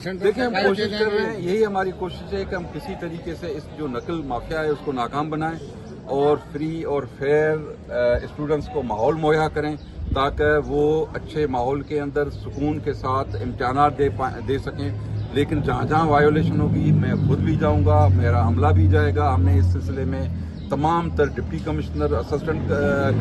देखिए, हम कोशिश कर रहे हैं, यही हमारी कोशिश है कि हम किसी तरीके से इस जो नकल माफिया है उसको नाकाम बनाएं और फ्री और फेयर स्टूडेंट्स को माहौल मुहैया करें ताकि वो अच्छे माहौल के अंदर सुकून के साथ इम्तिहानात दे सकें। लेकिन जहाँ जहाँ वायोलेशन होगी मैं खुद भी जाऊँगा, मेरा अमला भी जाएगा। हमने इस सिलसिले में तमाम तर deputy commissioner, assistant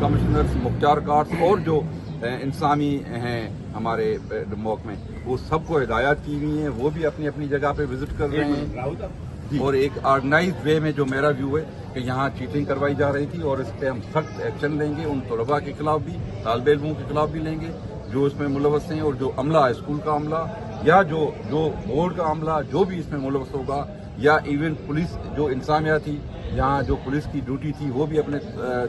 commissioners, Mukhtar cars और जो इंसामी हैं हमारे महकमे में, वो सबको हिदायत की हुई हैं। वो भी अपनी अपनी जगह पे विजिट कर रहे हैं और एक ऑर्गेनाइज्ड वे में जो मेरा व्यू है कि यहाँ चीटिंग करवाई जा रही थी और इस पर हम सख्त एक्शन लेंगे। उन तलबा के खिलाफ भी, तालिबे इल्मों के खिलाफ भी लेंगे जो इसमें मुलवस हैं, और जो अमला है, स्कूल का अमला या जो बोर्ड का अमला जो भी इसमें मुलवस होगा, या इवन पुलिस जो इंसामिया थी, यहाँ जो पुलिस की ड्यूटी थी वो भी अपने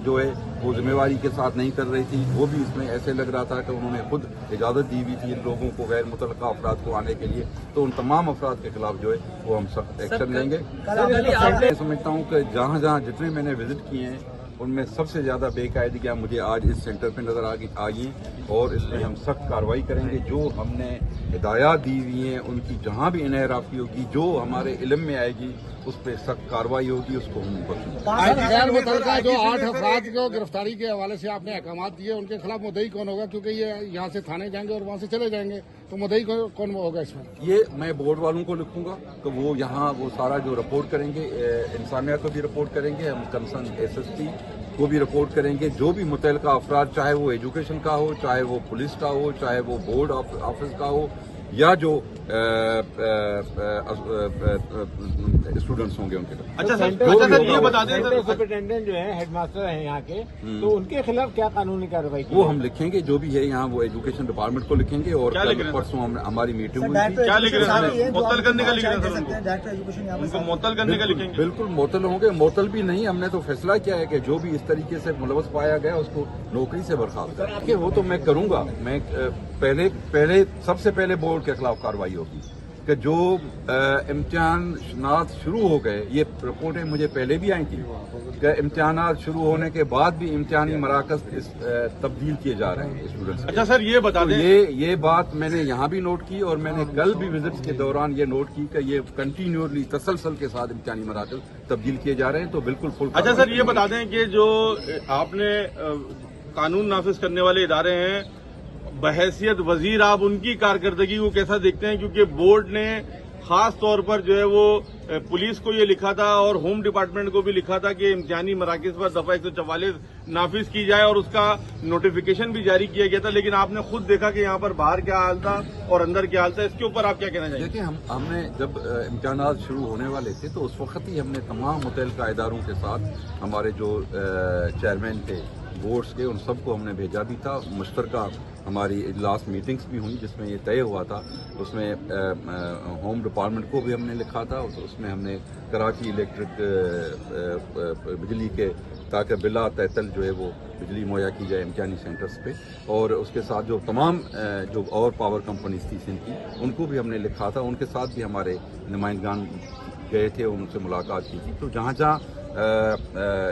जो है वो जिम्मेवारी के साथ नहीं कर रही थी। वो भी इसमें ऐसे लग रहा था कि उन्होंने खुद इजाज़त दी हुई थी इन लोगों को, गैर मुतल्लका अफराद को आने के लिए। तो उन तमाम अफराद के खिलाफ जो है वो हम सख्त एक्शन लेंगे। मैं समझता हूँ कि जहाँ जहाँ जितने मैंने विजिट किए हैं उनमें सबसे ज़्यादा बेकायदगियाँ मुझे आज इस सेंटर पे नज़र आ गई हैं और इसमें हम सख्त कार्रवाई करेंगे। जो हमने हिदायत दी हुई हैं उनकी जहाँ भी इनहराफी होगी, जो हमारे इल्म में आएगी, उस पर सख्त कार्रवाई होगी, उसको हम गैर मुतल्लका जो 8 अफराद को गिरफ्तारी के हवाले से आपने अहकाम दिए, उनके खिलाफ मुद्दई कौन होगा? क्योंकि ये यहाँ से थाने जाएंगे और वहाँ से चले जाएंगे, तो मुद्दई कौन होगा इसमें? ये मैं बोर्ड वालों को लिखूंगा कि वो यहाँ वो सारा जो रिपोर्ट करेंगे, इंसानिया को भी रिपोर्ट करेंगे, हम कंसर्न SSP को भी रिपोर्ट करेंगे। जो भी मुतल्लका अफराद, चाहे वो एजुकेशन का हो, चाहे वो पुलिस का हो, चाहे वो बोर्ड ऑफिस का हो, या जो स्टूडेंट्स होंगे उनके लिए। अच्छा सर, ये बता दें सर, सुपरिटेंडेंट जो है, हेडमास्टर हैं यहाँ के, तो उनके खिलाफ क्या कानूनी कार्रवाई वो हम लिखेंगे। जो भी है यहाँ वो एजुकेशन डिपार्टमेंट को लिखेंगे। और कल परसों हमारी मीटिंग हुई थी। क्या लिख रहे हैं? मुअत्तल करने का लिख रहे हैं सर, उनको मुअत्तल करने का लिखेंगे। बिल्कुल मुअत्तल होंगे। मुअत्तल भी नहीं, हमने तो फैसला किया है कि जो भी इस तरीके से मुलवस पाया गया उसको नौकरी से बर्खास्त करें। वो तो मैं करूंगा। मैं पहले सबसे पहले बोर्ड के खिलाफ कार्रवाई होगी कि जो इम्तिहानात शुरू हो गए, ये रिपोर्टें मुझे पहले भी आई थी कि इम्तिहानात शुरू होने के बाद भी इम्तिहानी मराकज तब्दील किए जा रहे हैं स्टूडेंट्स। अच्छा सर, ये बता दें, ये बात मैंने यहाँ भी नोट की और मैंने कल भी विजिट्स के दौरान ये नोट की कि ये कंटिन्यूअसली तसलसल के साथ इम्तिहानी मराकज तब्दील किए जा रहे हैं। तो बिल्कुल फुल। अच्छा सर, ये बता दें कि जो आपने कानून नाफिज करने वाले इदारे हैं, बहैसियत वजीर आप उनकी कारकर्दगी को कैसा देखते हैं? क्योंकि बोर्ड ने खास तौर पर जो है वो पुलिस को ये लिखा था और होम डिपार्टमेंट को भी लिखा था कि इम्तिहानी मराकज पर दफा 144 नाफिज की जाए और उसका नोटिफिकेशन भी जारी किया गया था। लेकिन आपने खुद देखा कि यहाँ पर बाहर क्या हाल था और अंदर क्या हाल था। इसके ऊपर आप क्या कहना चाहेंगे? देखिए, हमने जब इम्तिहानात शुरू होने वाले थे तो उस वक्त ही हमने तमाम मुतल्लिका इदारों के साथ हमारे जो चेयरमैन थे बोर्ड्स के, उन सबको हमने भेजा भी था। मुश्तरका हमारी इजलास मीटिंग्स भी हुई जिसमें ये तय हुआ था। उसमें होम डिपार्टमेंट को भी हमने लिखा था, उसमें हमने कराची इलेक्ट्रिक बिजली के, ताकि बिला तैतल जो है वो बिजली मुहैया की जाए इम्तिहानी सेंटर्स पे, और उसके साथ जो तमाम जो और पावर कंपनीज थी सिंध की, उनको भी हमने लिखा था। उनके साथ भी हमारे नुमाइंदगान गए थे, उनसे मुलाकात की थी। तो जहाँ जहाँ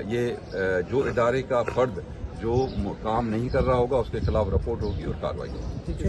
ये जो इदारे का फर्द जो काम नहीं कर रहा होगा उसके खिलाफ रिपोर्ट होगी और कार्रवाई होगी।